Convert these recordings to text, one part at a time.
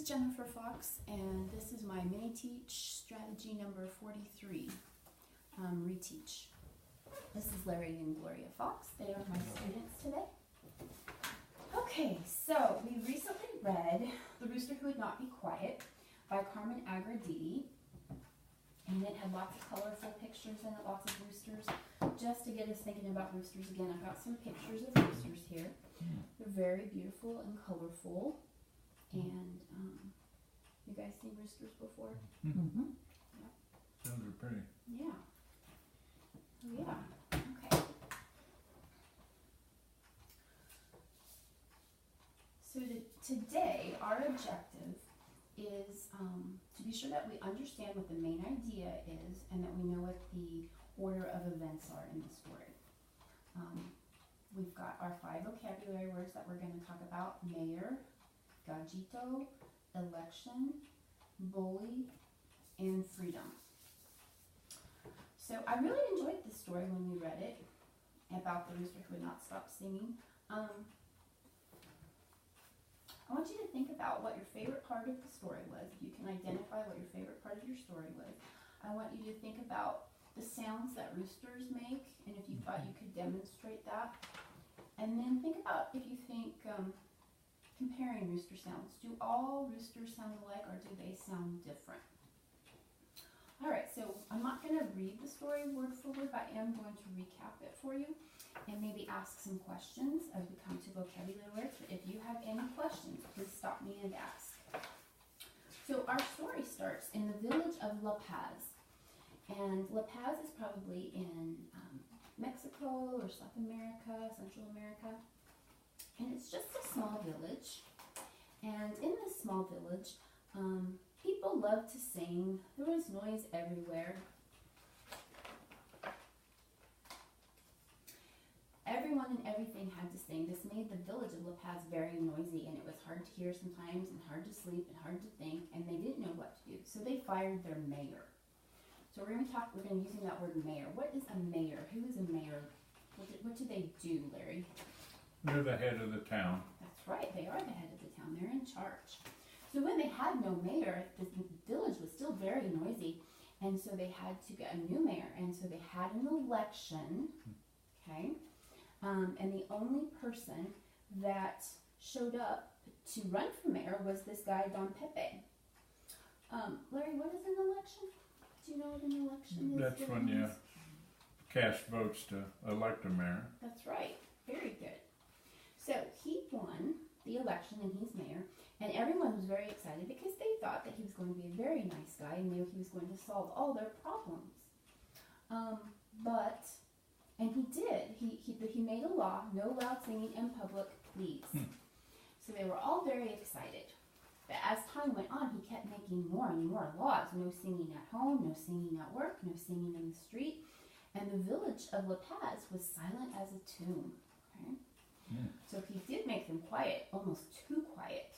is Jennifer Fox, and this is my mini-teach strategy number 43, reteach. This is Larry and Gloria Fox. They are my students today. Okay, so we recently read The Rooster Who Would Not Be Quiet by Carmen Agrediti, and it had lots of colorful pictures in it, lots of roosters. Just to get us thinking about roosters again, I've got some pictures of roosters here. They're very beautiful and colorful. And you guys seen roosters before? Mm-hmm. Yeah. Sounds pretty. Yeah. Yeah. Okay. So today our objective is to be sure that we understand what the main idea is and that we know what the order of events are in the story. We've got our 5 vocabulary words that we're going to talk about: mayor, gallito, election, bully, and freedom. So I really enjoyed this story when we read it about the rooster who would not stop singing. I want you to think about what your favorite part of the story was. If you can identify what your favorite part of your story was. I want you to think about the sounds that roosters make, and if you thought you could demonstrate that. And then think about if you think comparing rooster sounds. Do all roosters sound alike, or do they sound different? Alright, so I'm not going to read the story word for word, but I am going to recap it for you and maybe ask some questions as we come to vocabulary words. But if you have any questions, please stop me and ask. So our story starts in the village of La Paz. And La Paz is probably in Mexico or South America, Central America. And it's just a small village. And in this small village, people love to sing. There was noise everywhere. Everyone and everything had to sing. This made the village of La Paz very noisy, and it was hard to hear sometimes, and hard to sleep, and hard to think, and they didn't know what to do. So they fired their mayor. So we're going to be using that word mayor. What is a mayor? Who is a mayor? What do they do, Larry? They're the head of the town. That's right, they are the head of the town. They're in charge. So when they had no mayor, the village was still very noisy, and so they had to get a new mayor. And so they had an election, okay? And the only person that showed up to run for mayor was this guy, Don Pepe. Larry, what is an election? Do you know what an election is? That's when you cast votes to elect a mayor. That's right. Very good. So he won the election and he's mayor, and everyone was very excited because they thought that he was going to be a very nice guy and knew he was going to solve all their problems. And he did. He made a law: no loud singing in public, please. So they were all very excited. But as time went on, he kept making more and more laws. No singing at home, no singing at work, no singing in the street. And the village of La Paz was silent as a tomb. Okay? So he did make them quiet, almost too quiet.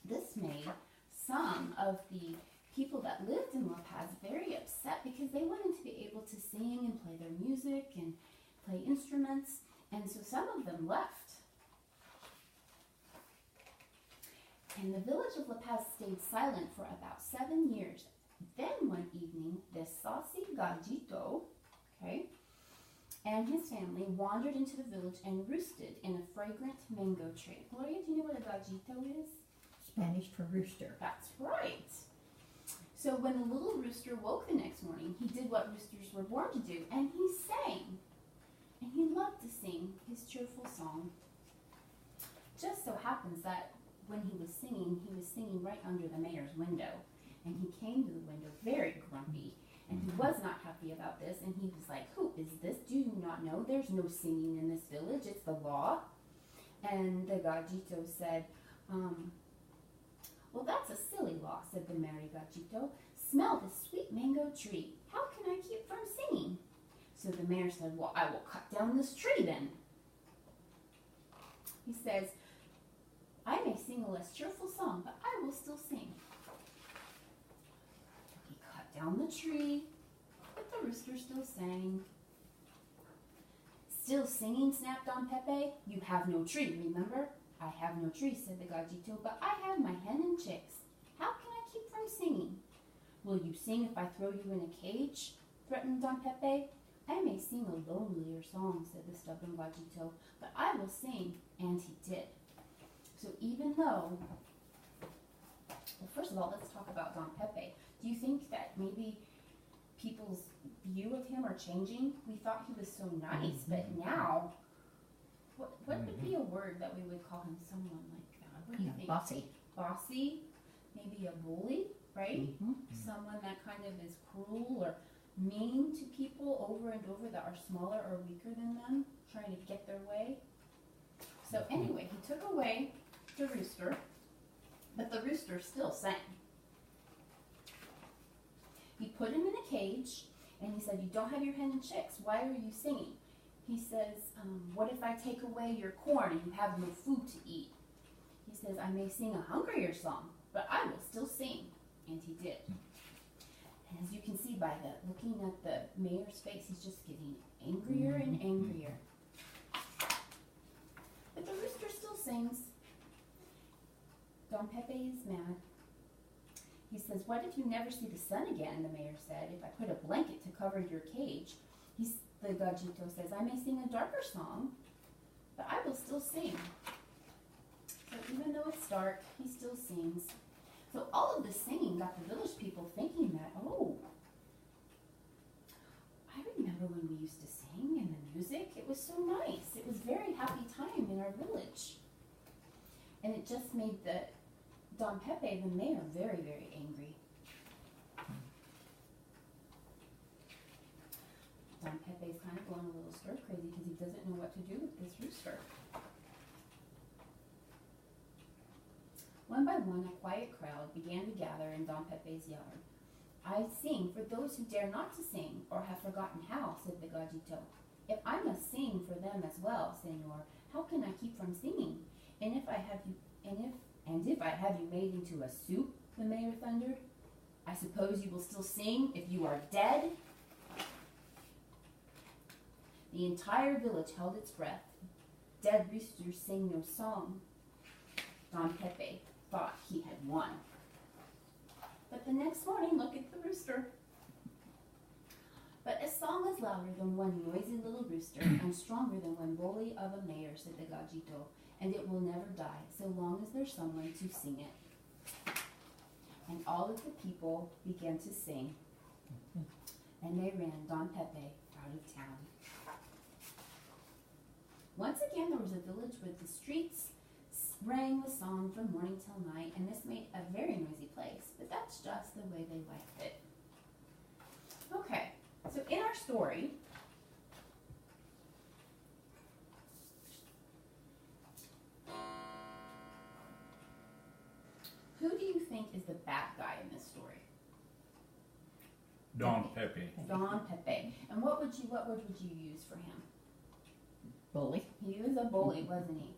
This made some of the people that lived in La Paz very upset because they wanted to be able to sing and play their music and play instruments. And so some of them left. And the village of La Paz stayed silent for about 7 years. Then one evening, this saucy gallito, okay, and his family wandered into the village and roosted in a fragrant mango tree. Gloria, do you know what a gallito is? Spanish for rooster. That's right. So when the little rooster woke the next morning, he did what roosters were born to do, and he sang. And he loved to sing his cheerful song. Just so happens that when he was singing right under the mayor's window. And he came to the window very grumpy, and he was not happy about this, and he was like, "Who is this? Do you not know there's no singing in this village? It's the law." And the gallito said, "Well, that's a silly law," said the merry gallito. "Smell this sweet mango tree. How can I keep from singing?" So the mayor said, "Well, I will cut down this tree then." He says, "I may sing a less cheerful song, but I will still sing." He cut down the tree, but the rooster still sang. "Still singing?" snapped Don Pepe. "You have no tree, remember?" I have no tree, said the gallito, but I have my hen and chicks. How can I keep from singing? Will you sing if I throw you in a cage? Threatened Don Pepe. I may sing a lonelier song, said the stubborn gallito, but I will sing, and he did. So even though, well, first of all, let's talk about Don Pepe. Do you think that maybe people's view of him are changing? We thought he was so nice, but now, what would be a word that we would call him? Someone like that. What do you think? Bossy. Bossy, maybe a bully, right? Mm-hmm. Someone that kind of is cruel or mean to people over and over that are smaller or weaker than them, trying to get their way. So anyway, he took away the rooster, but the rooster still sang. He put him in a cage, and he said, you don't have your hen and chicks. Why are you singing? He says, what if I take away your corn and you have no food to eat? He says, I may sing a hungrier song, but I will still sing. And he did. And as you can see by looking at the mayor's face, he's just getting angrier and angrier. But the rooster still sings. Don Pepe is mad. He says, what if you never see the sun again, the mayor said, if I put a blanket to cover your cage? The gallito says, I may sing a darker song, but I will still sing. So even though it's dark, he still sings. So all of this singing got the village people thinking that, oh, I remember when we used to sing and the music, it was so nice. It was very happy time in our village. And it just made Don Pepe, the mayor, very, very angry. Don Pepe's kind of going a little stir crazy because he doesn't know what to do with this rooster. One by one, a quiet crowd began to gather in Don Pepe's yard. I sing for those who dare not to sing or have forgotten how, said the gallito. If I must sing for them as well, senor, how can I keep from singing? And if I have you made into a soup, the mayor thundered, I suppose you will still sing if you are dead? The entire village held its breath. Dead roosters sang no song. Don Pepe thought he had won. But the next morning, look at the rooster. But a song is louder than one noisy little rooster and stronger than one bully of a mayor, said the gallito, and it will never die so long as there's someone to sing it. And all of the people began to sing, and they ran Don Pepe out of town. Once again, there was a village where the streets rang with song from morning till night, and this made a very noisy place, but that's just the way they liked it. Okay, so in our story, who do you think is the bad guy in this story? Don Pepe. Don Pepe. And what word would you use for him? Bully. He was a bully, wasn't he?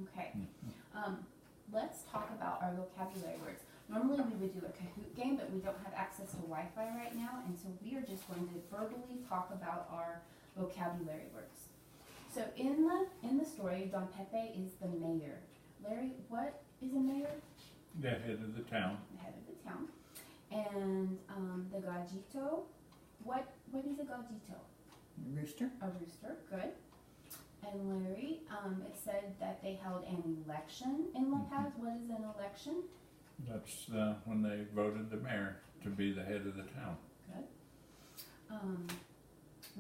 Okay. Let's talk about our vocabulary words. Normally we would do a Kahoot game, but we don't have access to Wi-Fi right now, and so we are just going to verbally talk about our vocabulary words. So in the story, Don Pepe is the mayor. Larry, what is a mayor? The head of the town. The head of the town. And the gallito, what is a gallito? Rooster. A rooster, good. And Larry, it said that they held an election in La Paz. What is an election? That's when they voted the mayor to be the head of the town. Good.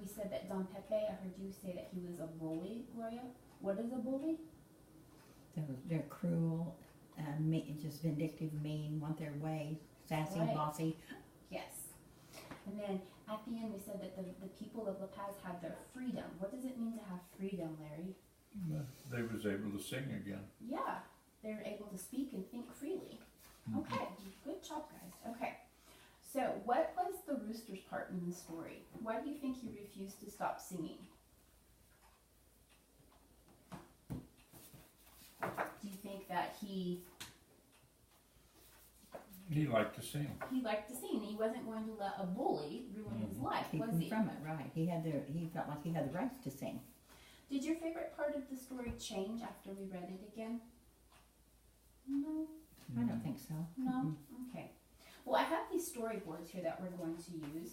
We said that Don Pepe, I heard you say that he was a bully, Gloria. What is a bully? They're cruel, just vindictive, mean, want their way, sassy, Right. bossy. Yes. And then at the end we said that the people of La Paz had their freedom. What does it mean to have freedom, Larry? They was able to sing again. Yeah, they're able to speak and think freely. Okay, good job, guys. Okay, so what was the rooster's part in the story? Why do you think he refused to stop singing? Do you think that he liked to sing. He liked to sing, and he wasn't going to let a bully ruin his life, Keep was him he? from it, right. He felt like he had the right to sing. Did your favorite part of the story change after we read it again? No, I don't think so. no, okay. Well, I have these storyboards here that we're going to use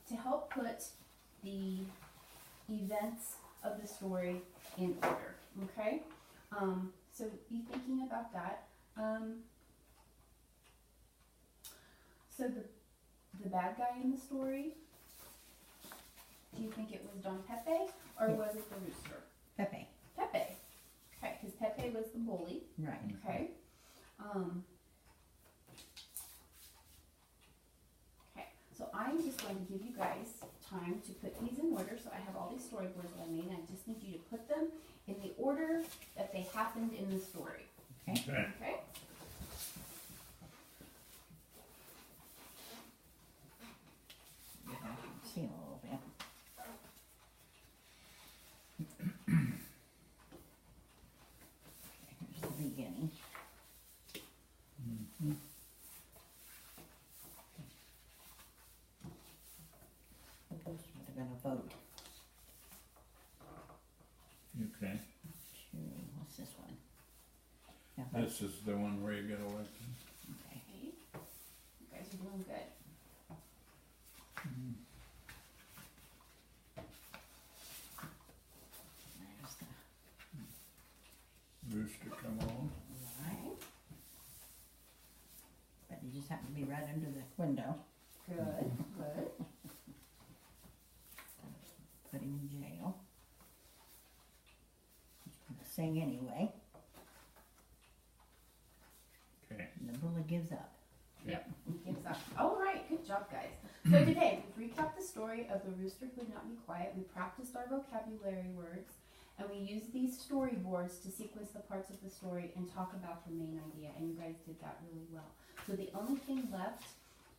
to help put the events of the story in order, okay? So be thinking about that. So the bad guy in the story, do you think it was Don Pepe or Yeah. was it the rooster? Pepe, Pepe. Okay, because Pepe was the bully. right. Okay. Okay, so I'm just going to give you guys time to put these in order. So I have all these storyboards that I made, and I just need you to put them in the order that they happened in the story. Okay. Okay. Okay? See a little bit. Here's the beginning. They're gonna vote Okay. to, what's this one? Yeah, vote. This is the one where you get elected. Okay. Okay. You guys are doing good. There's the, Rooster come on. right. But you just happen to be right under the window. Good, good. Put him in jail. He's gonna sing anyway, Okay. and the bully gives up. Yep, he gives up. All right, good job, guys. So today, we've recapped the story of the rooster who would not be quiet. We practiced our vocabulary words, and we used these storyboards to sequence the parts of the story and talk about the main idea, and you guys did that really well. So the only thing left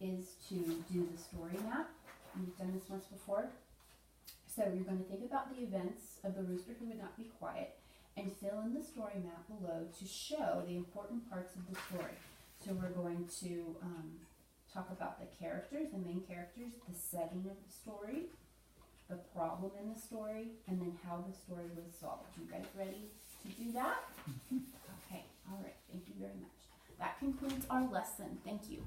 is to do the story map. We've done this once before. So you're going to think about the events of the rooster who would not be quiet and fill in the story map below to show the important parts of the story. So we're going to talk about the characters, the main characters, the setting of the story, the problem in the story, and then how the story was solved. You guys ready to do that? Okay, all right, thank you very much. That concludes our lesson. Thank you.